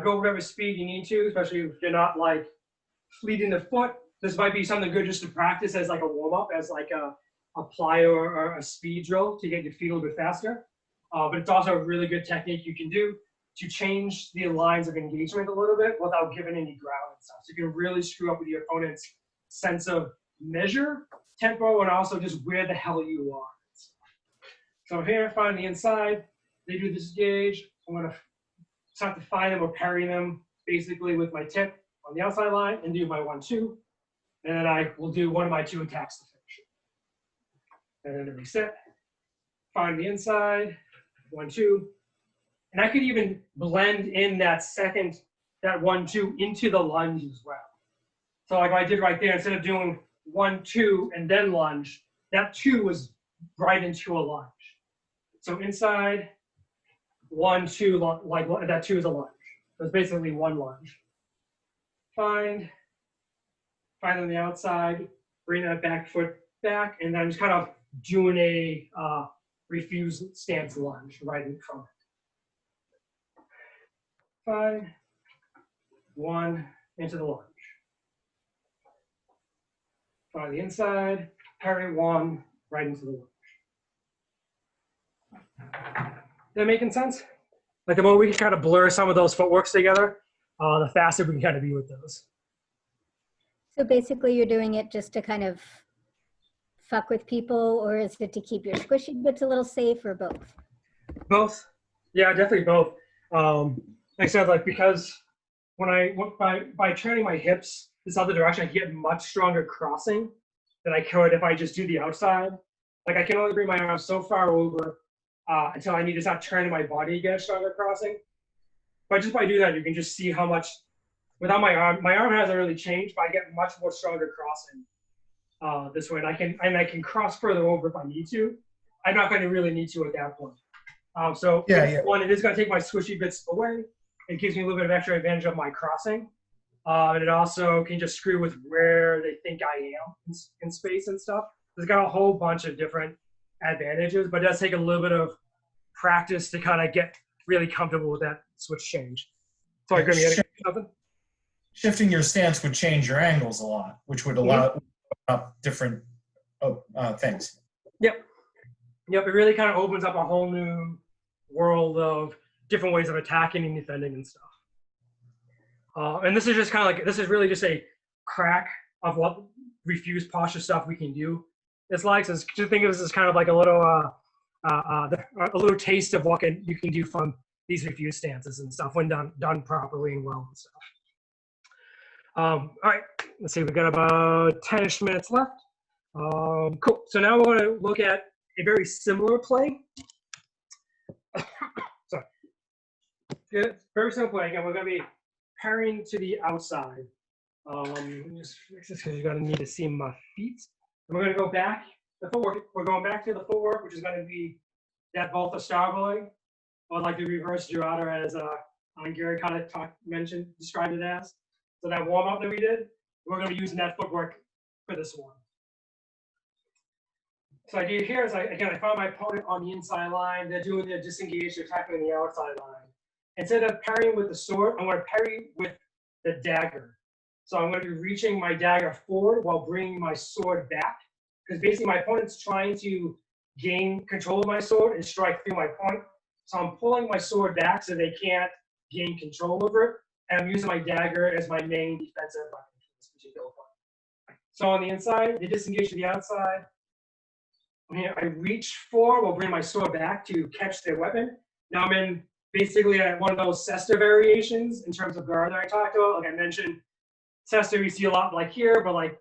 Go whatever speed you need to, especially if you're not like fleeting the foot. This might be something good just to practice as like a warm up, as like a plyo or a speed drill to get your feet a little bit faster. But it's also a really good technique you can do to change the lines of engagement a little bit without giving any ground and stuff. So you can really screw up with your opponent's sense of measure, tempo, and also just where the hell you are. So here, find the inside. They do this gauge. I'm going to start to find them or parry them basically with my tip on the outside line and do my 1-2. And then I will do one of my 2 attacks to finish it. And then to reset, find the inside, 1-2. And I could even blend in that 1-2 into the lunge as well. So like I did right there, instead of doing 1-2 and then lunge, that 2 was right into a lunge. So inside, 1-2, like that 2 is a lunge. So it's basically one lunge. Find on the outside, bring that back foot back, and then just kind of doing a refuse stance lunge right in front. Find 1 into the lunge. Find the inside, parry 1 right into the lunge. Is that making sense? Like the more we can kind of blur some of those footworks together, the faster we can kind of be with those. So basically you're doing it just to kind of fuck with people, or is it to keep your squishy bits a little safe, or both? Both. Yeah, definitely both. Like I said, like because when by turning my hips this other direction, I get much stronger crossing than I could if I just do the outside. Like I can only bring my arms so far over until I need to start turning my body to get a stronger crossing. But just by doing that, you can just see how much, without my arm hasn't really changed, but I get much more stronger crossing this way. And I can cross further over if I need to. I'm not going to really need to at that point. So one, it is going to take my squishy bits away. It gives me a little bit of extra advantage of my crossing. And it also can just screw with where they think I am in space and stuff. It's got a whole bunch of different advantages, but it does take a little bit of practice to kind of get really comfortable with that switch change. Sorry, Grim, you had something? Shifting your stance would change your angles a lot, which would allow up different things. Yep, it really kind of opens up a whole new world of different ways of attacking and defending and stuff. And this is just kind of like, this is really just a crack of what refuse posture stuff we can do. It's like, so just think of this as kind of like a little taste of what you can do from these refuse stances and stuff when done properly and well and stuff. All right, let's see, we've got about 10-ish minutes left. Cool, so now we're gonna look at a very similar play. Sorry. Good. Very simple play. Again, we're gonna be parrying to the outside. Just fix this because you're gonna need to see my feet. And we're gonna go back. The footwork. We're going back to the footwork, which is gonna be that Volta Stabile, or like the reverse Girata, as Gary kind of described it as. So that warm up that we did, we're gonna be using that footwork for this one. So I do here is I found my opponent on the inside line. They're doing their disengage, they're attacking on the outside line. Instead of parrying with the sword, I'm going to parry with the dagger. So I'm going to be reaching my dagger forward while bringing my sword back. Because basically my opponent's trying to gain control of my sword and strike through my point. So I'm pulling my sword back so they can't gain control over it. And I'm using my dagger as my main defensive weapon for this particular point. So on the inside, they disengage to the outside. Here I reach forward while bringing my sword back to catch their weapon. Now I'm in basically one of those Seconda variations in terms of guard that I talked about. Like I mentioned, Seconda you see a lot like here, but like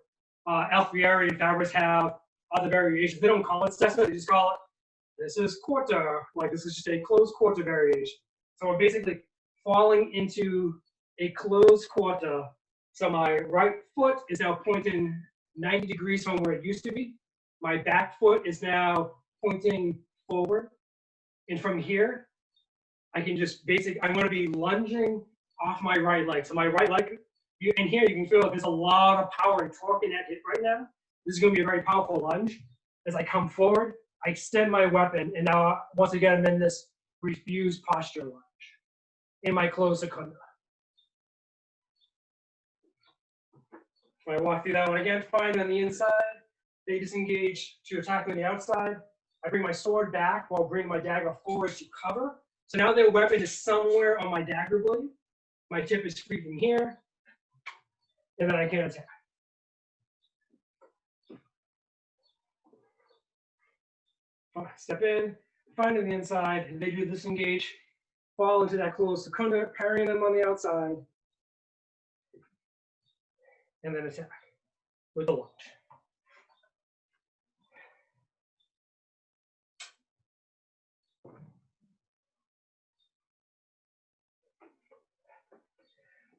Alfieri and Fabris have other variations. They don't call it Seconda, they just call it, this is quarter, like this is just a closed quarter variation. So we're basically falling into a closed quarter So my right foot is now pointing 90 degrees from where it used to be. My back foot is now pointing forward. And from here, I can just I'm going to be lunging off my right leg. So my right leg, in here you can feel there's a lot of power and torque in that hip right now. This is going to be a very powerful lunge. As I come forward, I extend my weapon, and now once again I'm in this refused posture lunge in my closed Seconda. When I walk through that one again, fine on the inside. They disengage to attack on the outside. I bring my sword back while bringing my dagger forward to cover. So now their weapon is somewhere on my dagger blade. My tip is free from here, and then I can attack. Step in, find on the inside, and they do disengage, fall into that closed Seconda, parrying them on the outside, and then attack with the lunge.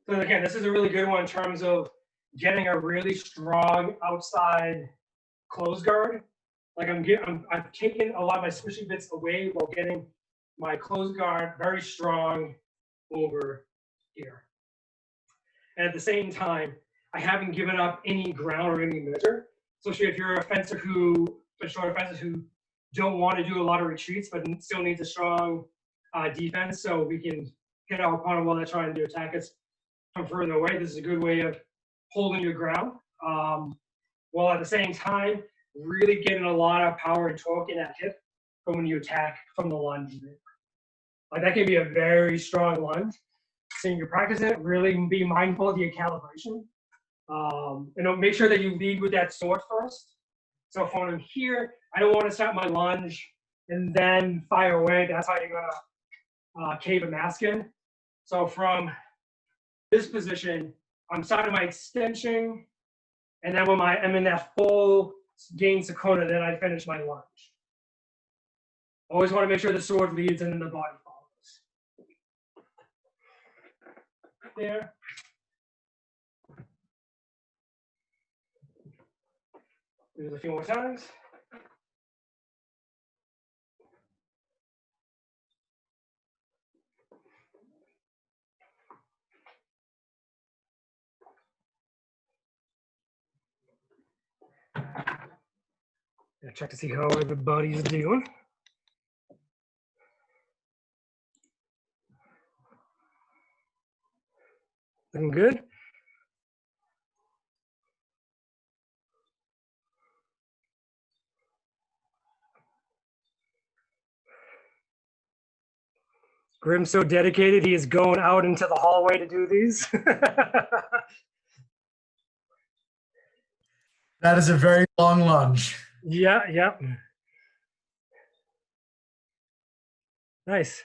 So again, this is a really good one in terms of getting a really strong outside close guard. Like I've taken a lot of my squishy bits away while getting my close guard very strong over here. And at the same time, I haven't given up any ground or any measure. Especially if you're a fencer short fencers who don't want to do a lot of retreats, but still needs a strong defense, so we can hit our opponent while they're trying to attack us from further away. This is a good way of holding your ground, while at the same time really getting a lot of power and torque in that hip from when you attack from the lunge. Like that can be a very strong lunge. So when you practice it, really be mindful of your calibration. And make sure that you lead with that sword first. So from here, I don't want to start my lunge and then fire away. That's how you're gonna cave a mask in. So from this position, I'm starting my extension, and then when I'm in that full gain Seconda, then I finish my lunge. Always want to make sure the sword leads and then the body follows. There. Do it a few more times. Check to see how everybody's doing. Looking good. Grim's so dedicated, he is going out into the hallway to do these. That is a very long lunge. Yeah. Nice.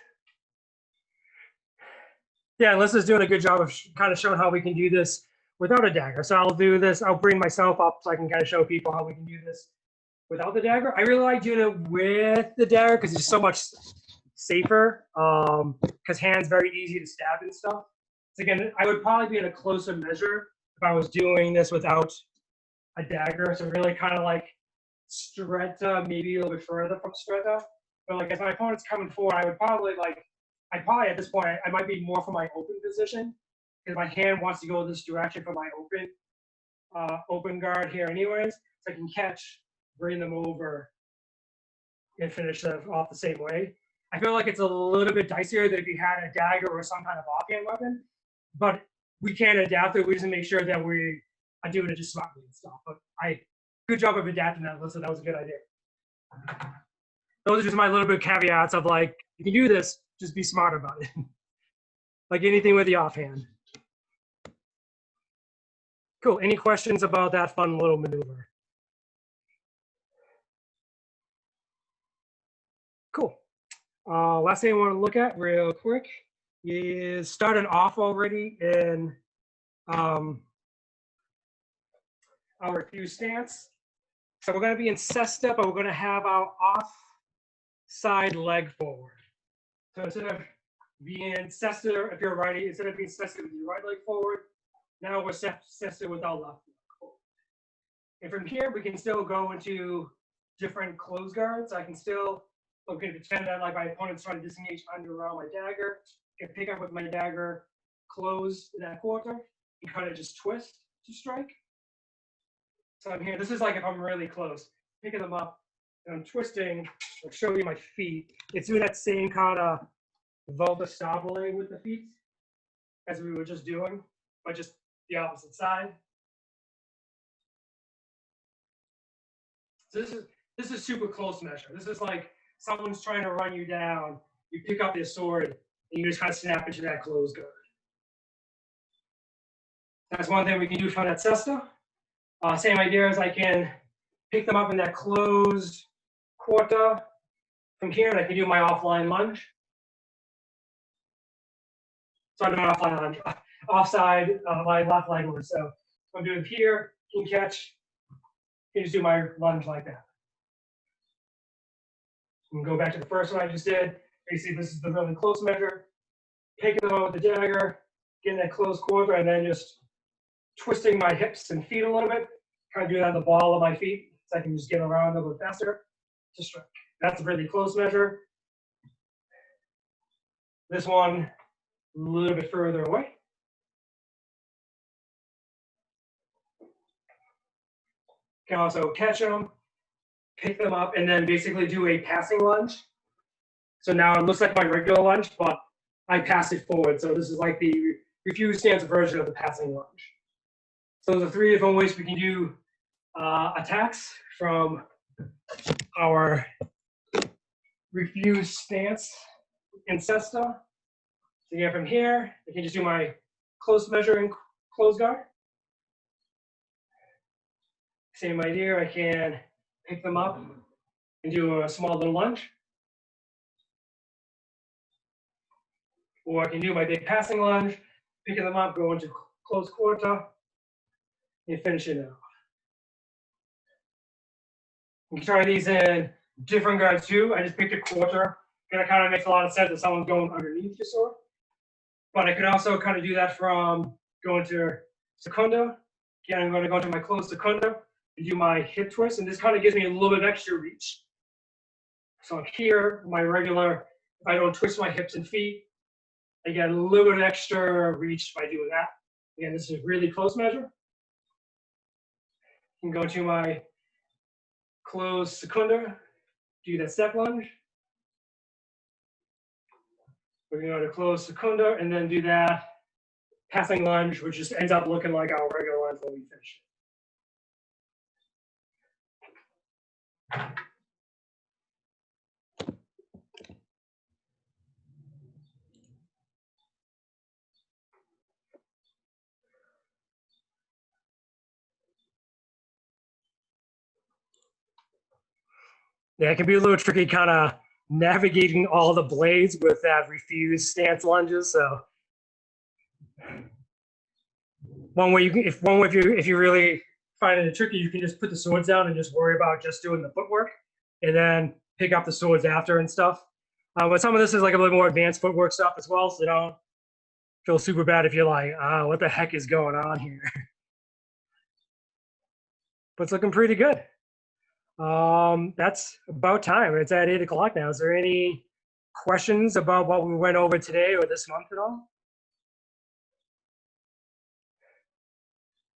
Yeah, Liz is doing a good job of kind of showing how we can do this without a dagger. So I'll do this. I'll bring myself up so I can kind of show people how we can do this without the dagger. I really like doing it with the dagger because it's so much safer. Because hands very easy to stab and stuff. So again, I would probably be at a closer measure if I was doing this without a dagger. So really kind of like Stretta, maybe a little bit further from Stretta. But like as my opponent's coming forward, I would probably at this point, I might be more for my open position because my hand wants to go this direction for my open guard here anyways. So I can catch, bring them over, and finish them off the same way. I feel like it's a little bit dicier than if you had a dagger or some kind of offhand weapon, but we can adapt it. We just make sure that we are doing it just smartly and stuff. But good job of adapting that, Alyssa. That was a good idea. Those are just my little bit caveats of like, if you do this, just be smart about it. Like anything with the offhand. Cool. Any questions about that fun little maneuver? Cool. Last thing I want to look at real quick is starting off already in our refuse stance. So we're going to be in cesta, but we're going to have our off side leg forward. So instead of being cesta, if you're righty, instead of being cesta with your right leg forward, Now we're set with our left. And from here, we can still go into different close guards. I'm going to pretend that like my opponent's trying to disengage under around my dagger. I can pick up with my dagger, close that quarter, and kind of just twist to strike. So I'm here. This is like if I'm really close, picking them up, and I'm twisting. I'll show you my feet. It's doing that same kind of Volta Stabile with the feet as we were just doing, but just the opposite side. So this is super close measure. This is like someone's trying to run you down. You pick up their sword and you just kind of snap into that closed guard. That's one thing we can do from that cesta. Same idea as I can pick them up in that closed quarter from here, and I can do my offline lunge. Sorry, not offline lunge, offside my left leg lunge. So if I'm doing here, can catch, can just do my lunge like that. And go back to the first one I just did. Basically, this is the really close measure. Taking them out with the dagger, getting that close quarter, and then just twisting my hips and feet a little bit. Kind of do that on the ball of my feet, so I can just get around a little bit faster to strike. That's a really close measure. This one, a little bit further away. Can also catch them, pick them up, and then basically do a passing lunge. So now it looks like my regular lunge, but I pass it forward. So this is like the refuse stance version of the passing lunge. So those are 3 different ways we can do attacks from our refuse stance in cesta. So again, from here, I can just do my close measure and close guard. Same idea, I can pick them up and do a small little lunge. Or I can do my big passing lunge, picking them up, go into close quarter, and finish it out. You can try these in different guards too. I just picked a quarter, and it kind of makes a lot of sense if someone's going underneath your sword. But I could also kind of do that from going to Seconda. Again, I'm going to go into my close Seconda and do my hip twist, and this kind of gives me a little bit of extra reach. So I'm here, my regular, if I don't twist my hips and feet, I get a little bit of extra reach by doing that. Again, this is really close measure. You can go to my close Seconda, do that step lunge. We're going to go to close Seconda and then do that passing lunge, which just ends up looking like our regular lunge when we finish it. Yeah, it can be a little tricky kind of navigating all the blades with that refuse stance lunges. So one way you can, if you really find it tricky, you can just put the swords down and just worry about just doing the footwork, and then pick up the swords after and stuff. But some of this is like a little more advanced footwork stuff as well, so don't feel super bad if you're like, what the heck is going on here? But it's looking pretty good. That's about time. It's at 8 o'clock now. Is there any questions about what we went over today or this month at all?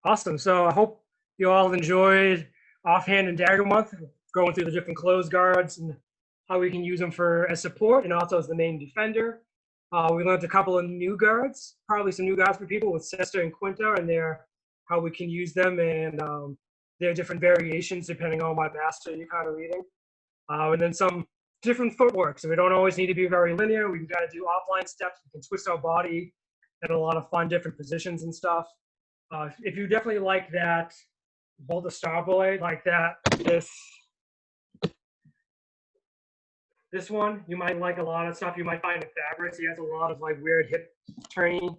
Awesome. So I hope you all enjoyed Off-Hand and Dagger Month, going through the different closed guards and how we can use them as support and also as the main defender. We learned a couple of new guards, probably some new guards for people with Sesta and Quinta, and how we can use them and their different variations depending on what master you're kind of reading. And then some different footwork. So we don't always need to be very linear. We can kind of do offline steps. We can twist our body in a lot of fun different positions and stuff. If you definitely like that Volta Stabile, like that, this one, you might like a lot of stuff. You might find in Fabris. He has a lot of like weird hip turning,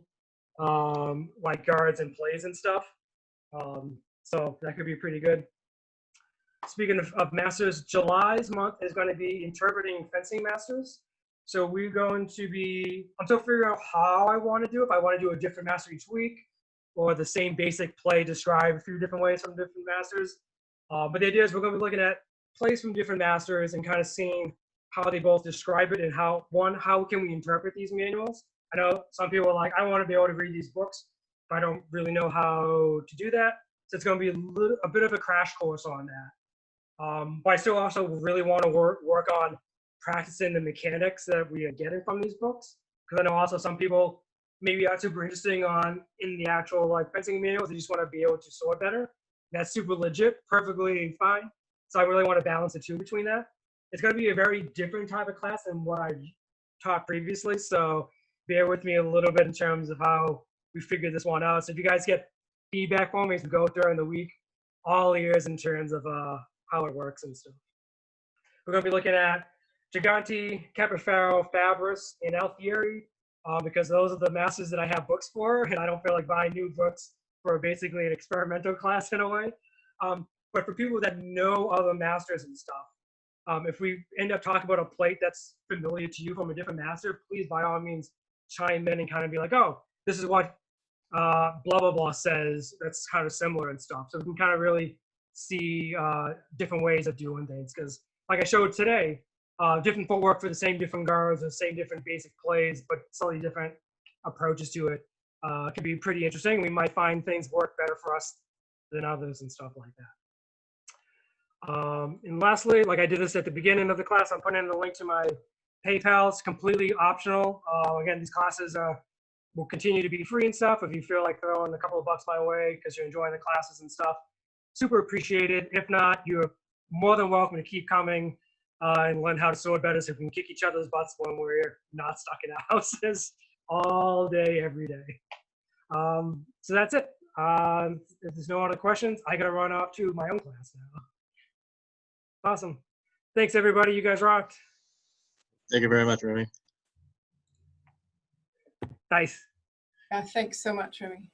like guards and plays and stuff. So that could be pretty good. Speaking of masters, July's month is going to be interpreting fencing masters. So we're going to be, I'm still figuring out how I want to do it. If I want to do a different master each week, or the same basic play described a few different ways from different masters. But the idea is we're going to be looking at plays from different masters and kind of seeing how they both describe it and how can we interpret these manuals. I know some people are like, I want to be able to read these books, but I don't really know how to do that. So it's going to be a bit of a crash course on that. But I still also really want to work on practicing the mechanics that we are getting from these books. Because I know also some people maybe aren't super interesting in the actual like fencing manuals. They just want to be able to sword better. That's super legit, perfectly fine. So I really want to balance the two between that. It's going to be a very different type of class than what I taught previously. So bear with me a little bit in terms of how we figured this one out. So if you guys get feedback from me as we go during the week, all ears in terms of how it works and stuff. We're going to be looking at Gigante, Caprifaro, Fabris, and Alfieri, because those are the masters that I have books for, and I don't feel like buying new books for basically an experimental class in a way. But for people that know other masters and stuff, if we end up talking about a plate that's familiar to you from a different master, please by all means chime in and kind of be like, oh, this is what blah, blah, blah says that's kind of similar and stuff. So we can kind of really see different ways of doing things. Because like I showed today, different footwork for the same different guards, the same different basic plays, but slightly different approaches to it could be pretty interesting. We might find things work better for us than others and stuff like that. And lastly, like I did this at the beginning of the class, I'm putting in the link to my PayPal. It's completely optional. Again, these classes will continue to be free and stuff. If you feel like throwing a couple of bucks my way because you're enjoying the classes and stuff, super appreciated. If not, you're more than welcome to keep coming and learn how to sword better so we can kick each other's butts when we're not stuck in our houses all day, every day. So that's it. If there's no other questions, I gotta run off to my own class now. Awesome. Thanks, everybody. You guys rocked. Thank you very much, Remy. Nice. Yeah, thanks so much, Remy.